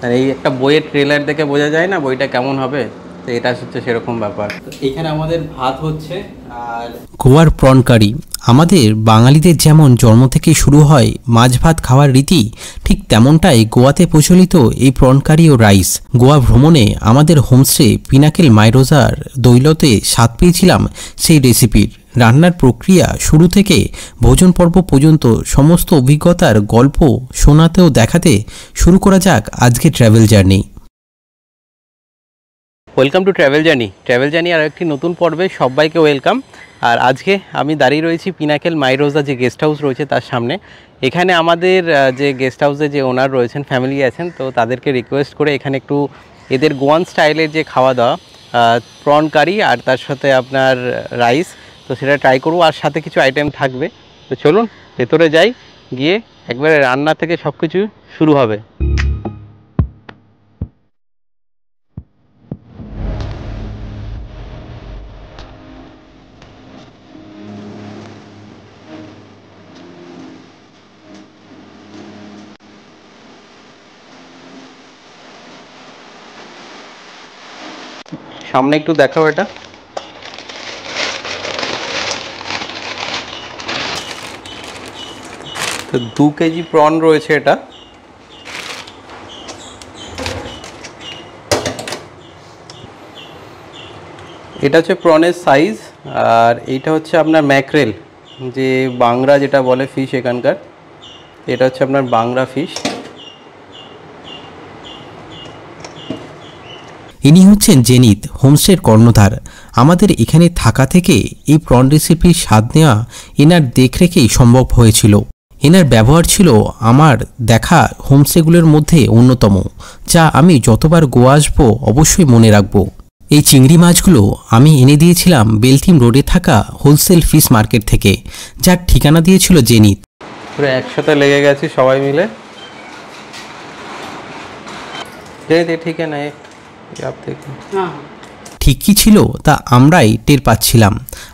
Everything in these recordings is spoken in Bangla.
আর এই একটা বইয়ের ট্রেলার দেখে বোঝা যায় না বইটা কেমন হবে, তো এটা হচ্ছে সেরকম ব্যাপার। তো এখানে আমাদের ভাত হচ্ছে। আর গোয়ার প্রন কারি, আমাদের বাঙালিদের যেমন জন্ম থেকে শুরু হয় মাছ ভাত খাওয়ার রীতি, ঠিক তেমনটাই গোয়াতে প্রচলিত এই প্রন কারি ও রাইস। গোয়া ভ্রমণে আমাদের হোমস্টে পিনাকেল মাইরোজার দৌলতে স্বাদ পেয়েছিলাম সেই রেসিপির। রান্নার প্রক্রিয়া শুরু থেকে ভোজন পর্ব পর্যন্ত সমস্ত অভিজ্ঞতার গল্প শোনাতে ও দেখাতে শুরু করা যাক আজকে travel journey. Welcome to travel journey আর একটি নতুন পর্বে সবাইকে ওয়েলকাম। আর আজকে আমি দাঁড়িয়ে রয়েছি পিনাকেল মাইরোজা যে গেস্ট হাউস রয়েছে তার সামনে। এখানে আমাদের যে গেস্ট হাউসে যে ওনার রয়েছেন, ফ্যামিলি আছেন, তো তাদেরকে রিকোয়েস্ট করে এখানে একটু এদের গোয়ান স্টাইলের যে খাওয়া দাওয়া, প্রন কারি আর তার সাথে আপনার রাইস, তো সেটা ট্রাই করবো। আর সাথে কিছু আইটেম থাকবে। তো চলুন ভেতরে যাই, গিয়ে একবারে রান্না থেকে সব কিছু শুরু হবে। সামনে একটু দেখাও এটা। তো 2 কেজি প্রন রয়েছে এটা। এটা হচ্ছে প্রনের সাইজ। আর এইটা হচ্ছে আপনার ম্যাকরেল, যে বাংরা যেটা বলে ফিশ এখানকার, এটা হচ্ছে আপনার বাংরা ফিশ। ইনি হচ্ছেন জেনিত, হোমস্টের কর্ণধার। আমাদের এখানে থাকা থেকে এই প্রন রেসিপির স্বাদ নেওয়া এনার দেখরেখেই সম্ভব হয়েছিল। এনার ব্যবহার ছিল আমার দেখা হোমস্টেগুলোর মধ্যে অন্যতম, যা আমি যতবার গোয়া আসবো অবশ্যই মনে রাখব। এই চিংড়ি মাছগুলো আমি এনে দিয়েছিলাম বেলটিম রোডে থাকা হোলসেল ফিশ মার্কেট থেকে, যার ঠিকানা দিয়েছিল জেনিত। পুরো একসাথে লেগে গেছি সবাই মিলে। ঠিক আছে না, ঠিক ছিল তা আমরাই টের পাচ্ছিলাম।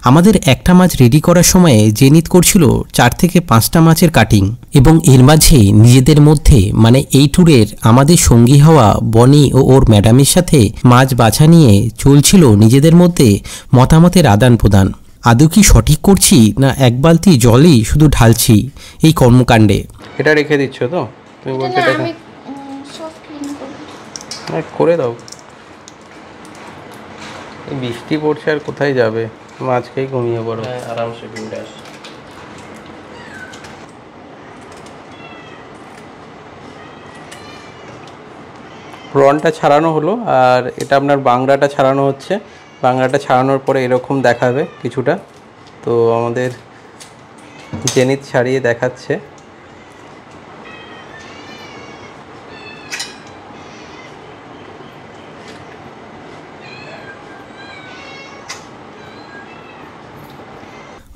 আমাদের একটা মাছ রেডি করার সময়ে জেনিত করছিল 4 থেকে 5টা মাছের কাটিং, এবং এর মাঝে নিজেদের মধ্যে মানে এই ট্যুরের আমাদের সঙ্গী হওয়া বনি ও ওর ম্যাডামের সাথে মাছ বাছা নিয়ে চলছিল নিজেদের মধ্যে মতামতের আদান প্রদান। আদৌ কি সঠিক করছি না এক বালতি জলই শুধু ঢালছি এই কর্মকাণ্ডে। এটা রেখে দিচ্ছ তো তুমি? বলছো করে দাও। বৃষ্টি পড়ছে আর কোথায় যাবে, মাছ খেয়ে ঘুমিয়ে পড়ো আরামসে বিন্দাস। প্রনটা ছাড়ানো হলো আর এটা আপনার বাংলাটা ছাড়ানো হচ্ছে। বাংলাটা ছাড়ানোর পরে এরকম দেখাবে কিছুটা। তো আমাদের জেনিত ছাড়িয়ে দেখাচ্ছে।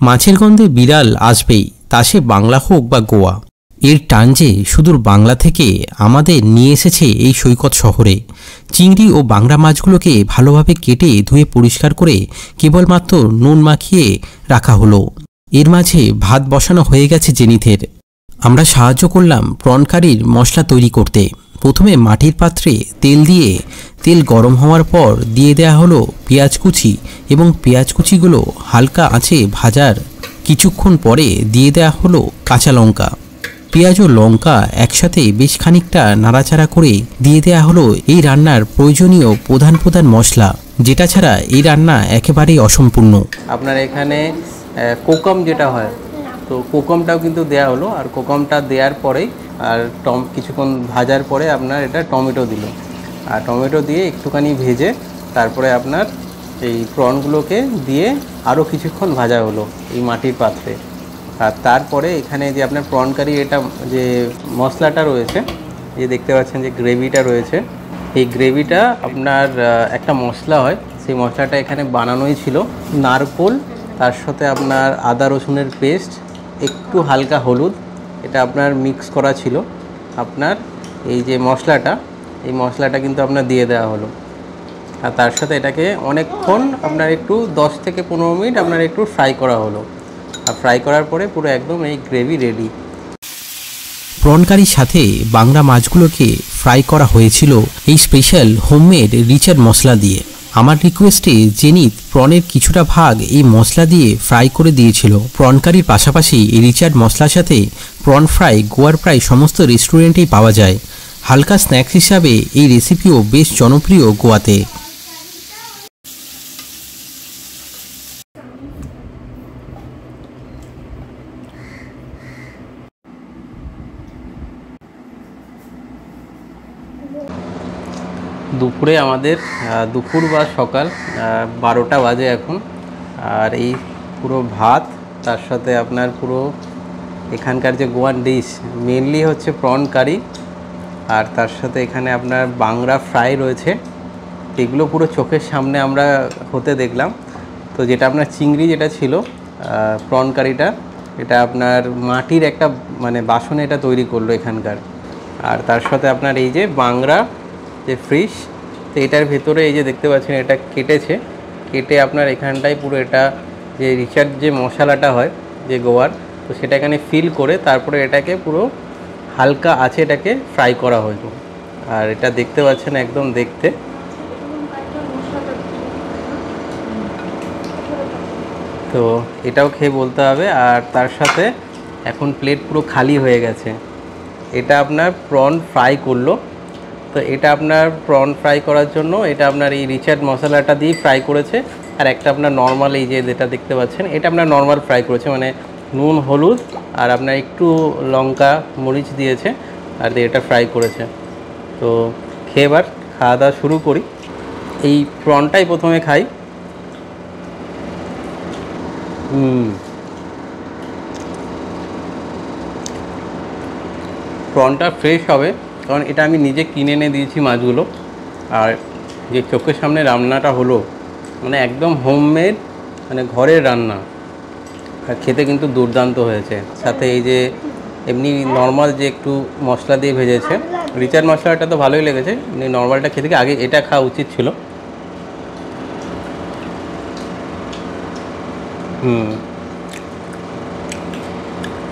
মাছের গন্ধে বিড়াল আসবেই, তা সে বাংলা হোক বা গোয়া। এর টান যে সুদূর বাংলা থেকে আমাদের নিয়ে এসেছে এই সৈকত শহরে। চিংড়ি ও বাংলা মাছগুলোকে ভালোভাবে কেটে ধুয়ে পরিষ্কার করে কেবলমাত্র নুন মাখিয়ে রাখা হলো। এর মাঝে ভাত বসানো হয়ে গেছে জেনিথের। আমরা সাহায্য করলাম প্রন কারির মশলা তৈরি করতে। প্রথমে মাটির পাত্রে তেল দিয়ে তেল গরম হওয়ার পর দিয়ে দেয়া হলো পেঁয়াজ কুচি, এবং পেঁয়াজ কুচিগুলো হালকা আঁচে ভাজার কিছুক্ষণ পরে দিয়ে দেয়া হলো কাঁচা লঙ্কা। পেঁয়াজ ও লঙ্কা একসাথে বেশ খানিকটা নাড়াচাড়া করে দিয়ে দেয়া হলো এই রান্নার প্রয়োজনীয় প্রধান প্রধান মশলা, যেটা ছাড়া এই রান্না একেবারেই অসম্পূর্ণ। আপনার এখানে কোকম যেটা হয়, তো কোকমটাও কিন্তু দেয়া হলো। আর কোকমটা দেওয়ার পরেই আর কিছুক্ষণ ভাজার পরে আপনার এটা টমেটো দিল। আর টমেটো দিয়ে একটুখানি ভেজে তারপরে আপনার এই প্রনগুলোকে দিয়ে আরও কিছুক্ষণ ভাজা হলো এই মাটির পাত্রে। আর তারপরে এখানে যে আপনার প্রন কারি এটা যে মশলাটা রয়েছে, যে দেখতে পাচ্ছেন যে গ্রেভিটা রয়েছে, এই গ্রেভিটা আপনার একটা মশলা হয়, সেই মশলাটা এখানে বানানোই ছিল। নারকোল, তার সাথে আপনার আদা রসুনের পেস্ট, একটু হালকা হলুদ, এটা আপনার মিক্স করা ছিল। আপনার এই যে মশলাটা, এই মশলাটা কিন্তু আপনার দিয়ে দেওয়া হলো। আর তার সাথে এটাকে অনেকক্ষণ আপনার একটু 10 থেকে 15 মিনিট আপনার একটু ফ্রাই করা হলো। আর ফ্রাই করার পরে পুরো একদম এই গ্রেভি রেডি। প্রন কারির সাথে বাংলা মাছগুলোকে ফ্রাই করা হয়েছিল এই স্পেশাল হোমমেড রিচার্ড মশলা দিয়ে। আমার রিকোয়েস্টে জেনিত প্রনের কিছুটা ভাগ এই মশলা দিয়ে ফ্রাই করে দিয়েছিল। প্রন কারির পাশাপাশি এই রিচার্ড মশলার সাথে প্রন ফ্রাই গোয়ার প্রায় সমস্ত রেস্টুরেন্টেই পাওয়া যায়। হালকা স্ন্যাক্স হিসাবে এই রেসিপিও বেশ জনপ্রিয় গোয়াতে। দুপুরে আমাদের দুপুর বা সকাল 12টা বাজে এখন। আর এই পুরো ভাত, তার সাথে আপনার পুরো এখানকার যে গোয়ান ডিশ মেনলি হচ্ছে প্রন কারি, আর তার সাথে এখানে আপনার বাংরা ফ্রাই রয়েছে। এগুলো পুরো চোখের সামনে আমরা হতে দেখলাম। তো যেটা আপনার চিংড়ি যেটা ছিল প্রন কারিটা, এটা আপনার মাটির একটা মানে বাসনে এটা তৈরি করলো এখানকার। আর তার সাথে আপনার এই যে বাংরা যে ফিশ, তো এটার ভেতরে এই যে দেখতে পাচ্ছেন এটা কেটে আপনার এখানটায় পুরো এটা যে রিচার্ড যে মশলাটা হয় যে গোয়ার, তো সেটা এখানে ফিল করে তারপরে এটাকে পুরো হালকা আছে এটাকে ফ্রাই করা হলো। আর এটা দেখতে পাচ্ছেন একদম দেখতে তো এটাও খেয়ে বলতে হবে। আর তার সাথে এখন প্লেট পুরো খালি হয়ে গেছে। এটা আপনার প্রন ফ্রাই করলো। তো এটা আপনার প্রন ফ্রাই করার জন্য এটা আপনার এই রিচার্ড মশলাটা দিয়ে ফ্রাই করেছে। আর একটা আপনার নর্মাল এই যে যেটা দেখতে পাচ্ছেন এটা আপনার নর্মাল ফ্রাই করেছে, মানে নুন হলুদ আর আপনার একটু লঙ্কা মরিচ দিয়েছে আর দিয়ে এটা ফ্রাই করেছে। তো খেয়ে এবার খাওয়া দাওয়া শুরু করি। এই প্রনটাই প্রথমে খাই। প্রনটা ফ্রেশ হবে, কারণ এটা আমি নিজে কিনে এনে দিয়েছি মাছগুলো। আর যে চোখের সামনে রান্নাটা হলো মানে একদম হোমমেড, মানে ঘরের রান্না। আর খেতে কিন্তু দুর্দান্ত হয়েছে। সাথে এই যে এমনি নর্মাল যে একটু মশলা দিয়ে ভেজেছে, রিচার্ড মশলাটা তো ভালোই লেগেছে। এমনি নর্মালটা খেতে গিয়ে আগে এটা খাওয়া উচিত ছিল।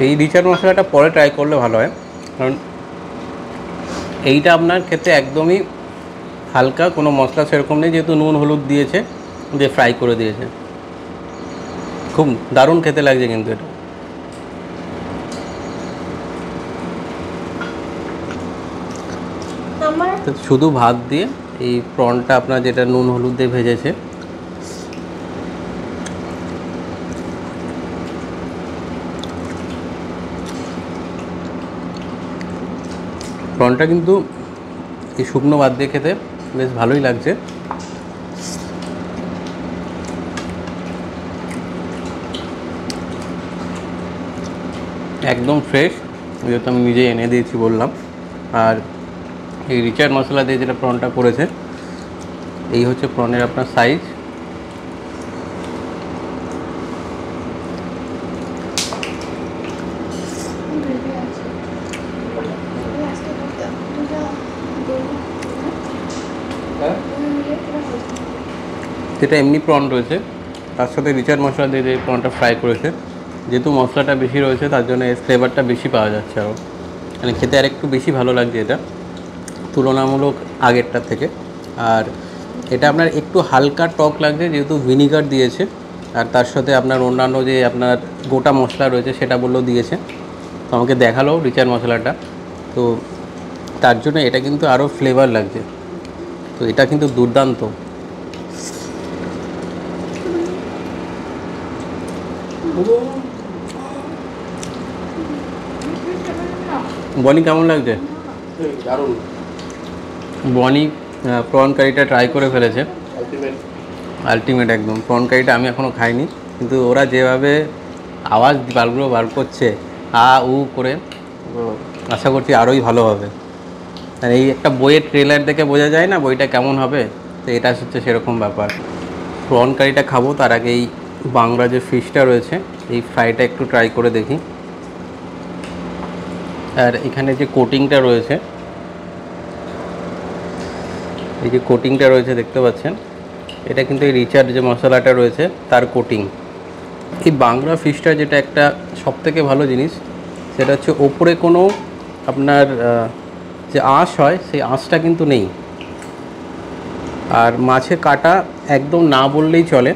এই রিচার্ড মশলাটা পরে ট্রাই করলে ভালো হয়, কারণ এইটা আপনার খেতে একদমই হালকা, কোনো মশলা সেরকম নেই, যেহেতু নুন হলুদ দিয়েছে দিয়ে ফ্রাই করে দিয়েছে। খুব দারুণ খেতে লাগছে কিন্তু এটা। তো শুধু ভাত দিয়ে এই প্রনটা আপনার যেটা নুন হলুদ দিয়ে ভেজেছে, প্রনটা কিন্তু এই শুকনো ভাত দিয়ে খেতে বেশ ভালোই লাগছে। একদম ফ্রেশ, যেহেতু আমি নিজেই এনে দিয়েছি বললাম। আর এই রিচার্ড মশলা দিয়ে যেটা প্রনটা করেছে, এই হচ্ছে প্রনের আপনার সাইজ। যেটা এমনি প্রন রয়েছে তার সাথে রিচার্ড মশলা দিয়ে যে প্রনটা ফ্রাই করেছে, যেহেতু মশলাটা বেশি রয়েছে তার জন্য এর ফ্লেভারটা বেশি পাওয়া যাচ্ছে। আরও মানে খেতে আর একটু বেশি ভালো লাগছে এটা তুলনামূলক আগেরটার থেকে। আর এটা আপনার একটু হালকা টক লাগছে, যেহেতু ভিনিগার দিয়েছে। আর তার সাথে আপনার অন্যান্য যে আপনার গোটা মশলা রয়েছে সেটা বললেও দিয়েছে। তো আমাকে দেখালো রিচার্ড মশলাটা, তো তার জন্য এটা কিন্তু আরও ফ্লেভার লাগছে। তো এটা কিন্তু দুর্দান্ত। বনি কেমন লাগছে? দারুণ। বনি প্রন কারিটা ট্রাই করে ফেলেছে, আলটিমেট একদম। প্রন কারিটা আমি এখনও খাইনি, কিন্তু ওরা যেভাবে আওয়াজ বালগুলো বার করছে আ উ করে, আশা করছি আরোই ভালো হবে। আর এই একটা বইয়ের ট্রেলার দেখে বোঝা যায় না বইটা কেমন হবে, তো এটা হচ্ছে সেরকম ব্যাপার। প্রন কারিটা খাবো তার আগে এই বাংলা যে ফিশটা রয়েছে এই ফ্রাইটা একটু ট্রাই করে দেখি। আর এখানে যে কোটিংটা রয়েছে, এই যে কোটিংটা রয়েছে দেখতে পাচ্ছেন, এটা কিন্তু এই রিচার্ড যে মশলাটা রয়েছে তার কোটিং। এই বাংলা ফিশটা যেটা একটা সবথেকে ভালো জিনিস, সেটা হচ্ছে ওপরে কোনো আপনার যে আঁশ হয় সেই আঁশটা কিন্তু নেই। আর মাছের কাটা একদম না বললেই চলে।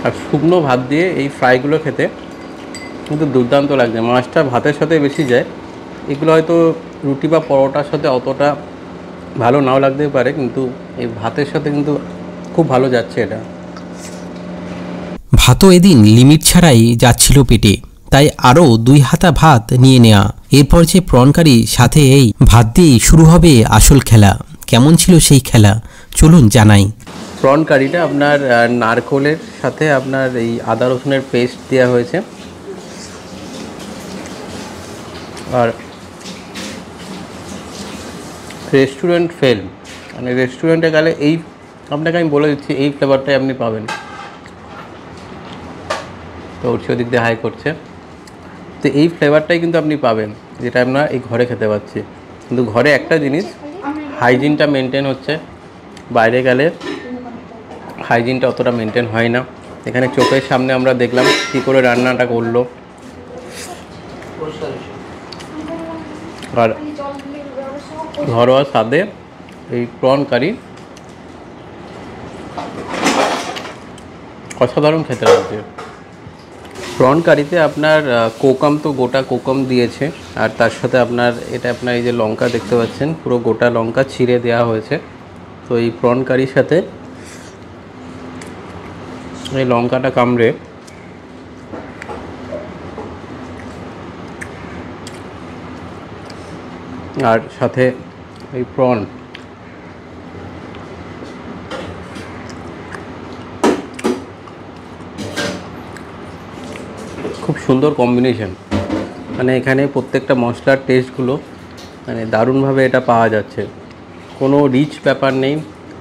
আর শুকনো ভাত দিয়ে এই ফ্রাইগুলো খেতে কিন্তু দুর্দান্ত লাগছে। মাছটা ভাতের সাথে বেশি যায়, এগুলো হয়তো রুটি বা পরোটার সাথে অতটা ভালো নাও লাগতেই পারে, কিন্তু এই ভাতের সাথে কিন্তু খুব ভালো যাচ্ছে এটা। ভাতও এদিন লিমিট ছাড়াই যাচ্ছিল পেটে, তাই আরও 2 হাতা ভাত নিয়ে নেওয়া। এরপর যে প্রন কারি সাথে এই ভাত দিয়েই শুরু হবে আসল খেলা। কেমন ছিল সেই খেলা চলুন জানাই। প্রন কারিটা আপনার নারকোলের সাথে আপনার এই আদা রসুনের পেস্ট দেওয়া হয়েছে। আর রেস্টুরেন্ট ফেল, মানে রেস্টুরেন্টে গেলে এই, আপনাকে আমি বলে দিচ্ছি এই ফ্লেভারটাই আপনি পাবেন। তো উঠছে ওদিক দিয়ে হাই করছে, তো এই ফ্লেভারটাই কিন্তু আপনি পাবেন যেটা আমরা এই ঘরে খেতে পাচ্ছি। কিন্তু ঘরে একটা জিনিস, হাইজিনটা মেনটেন হচ্ছে, বাইরে গেলে হাইজিনটা অতটা মেনটেন হয় না। এখানে চোখের সামনে আমরা দেখলাম কী করে রান্নাটা করলো। আর ঘরোয়া স্বাদে এই প্রন কারি অসাধারণ খেতে লাগছে। প্রন কারিতে আপনার কোকাম তো গোটা কোকাম দিয়েছে, আর তার সাথে আপনার এটা আপনার এই যে লঙ্কা দেখতে পাচ্ছেন পুরো গোটা লঙ্কা ছিঁড়ে দেওয়া হয়েছে। তো এই প্রন কারির সাথে এই লঙ্কাটা কামড়ে আর সাথে এই প্রন, খুব সুন্দর কম্বিনেশন। মানে এখানে প্রত্যেকটা মশলার টেস্টগুলো মানে দারুণভাবে এটা পাওয়া যাচ্ছে। কোনো রিচ ব্যাপার নেই,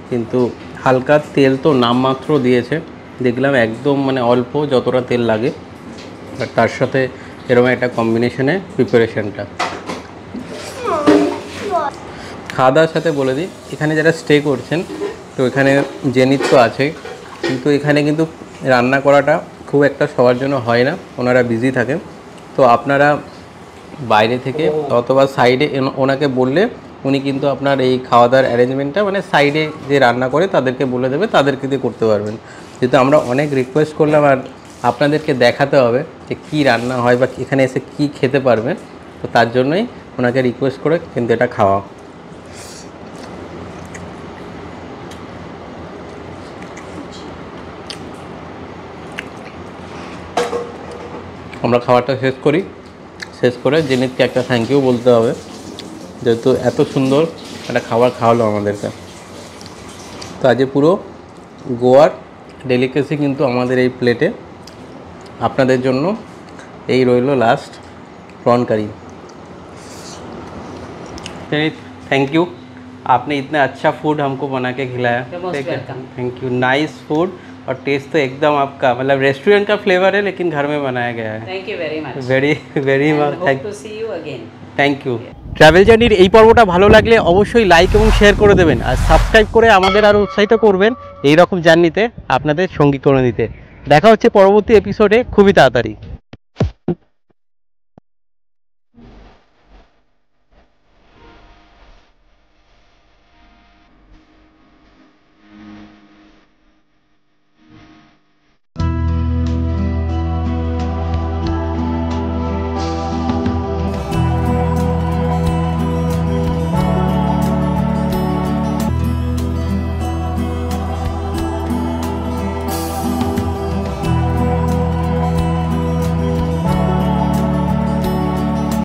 কিন্তু হালকা তেল তো নামমাত্র দিয়েছে, দেখলাম একদম মানে অল্প যতটা তেল লাগে। আর তার সাথে এরকম একটা কম্বিনেশনে প্রিপারেশনটা। খাওয়া দাওয়ার সাথে বলে দিই, এখানে যারা স্টে করছেন তো এখানে জেনিত তো আছে, কিন্তু এখানে কিন্তু রান্না করাটা খুব একটা সবার জন্য হয় না, ওনারা বিজি থাকেন। তো আপনারা বাইরে থেকে অথবা সাইডে ওনাকে বললে উনি কিন্তু আপনার এই খাওয়া দাওয়ার অ্যারেঞ্জমেন্টটা মানে সাইডে যে রান্না করে তাদেরকে বলে দেবে, তাদেরকে দিয়ে করতে পারবেন। যেহেতু আমরা অনেক রিকোয়েস্ট করলাম আর আপনাদেরকে দেখাতে হবে যে কী রান্না হয় বা এখানে এসে কী খেতে পারবেন, তো তার জন্যই ওনাকে রিকোয়েস্ট করে কিন্তু এটা খাওয়া। আমরা খাবারটা শেষ করি, শেষ করে জেনিতকে একটা থ্যাংক ইউ বলতে হবে, যেহেতু এত সুন্দর একটা খাবার খাওয়ালো আমাদেরকে। তো আজ পুরো গোয়ার ডেলিকেসি কিন্তু আমাদের এই প্লেটে আপনাদের জন্য এই রইল লাস্ট प्रॉन करी। थैंक यू, आपने इतना अच्छा फूड हमको बना के खिलाया। थैंक यू, नाइस फूड और टेस्ट तो एकदम आपका मतलब रेस्टोरेंट का फ्लेवर है लेकिन घर में बनाया गया है। Thank you very much, very very much, thank to see you again. Thank you. Travel জার্নির এই পর্বটা ভালো লাগলে অবশ্যই লাইক এবং শেয়ার করে দেবেন, আর সাবস্ক্রাইব করে আমাদের আরও উৎসাহিত করবেন এই রকম জার্নিতে আপনাদের সঙ্গী করে দিতে। দেখা হচ্ছে পরবর্তী এপিসোডে খুবই তাড়াতাড়ি।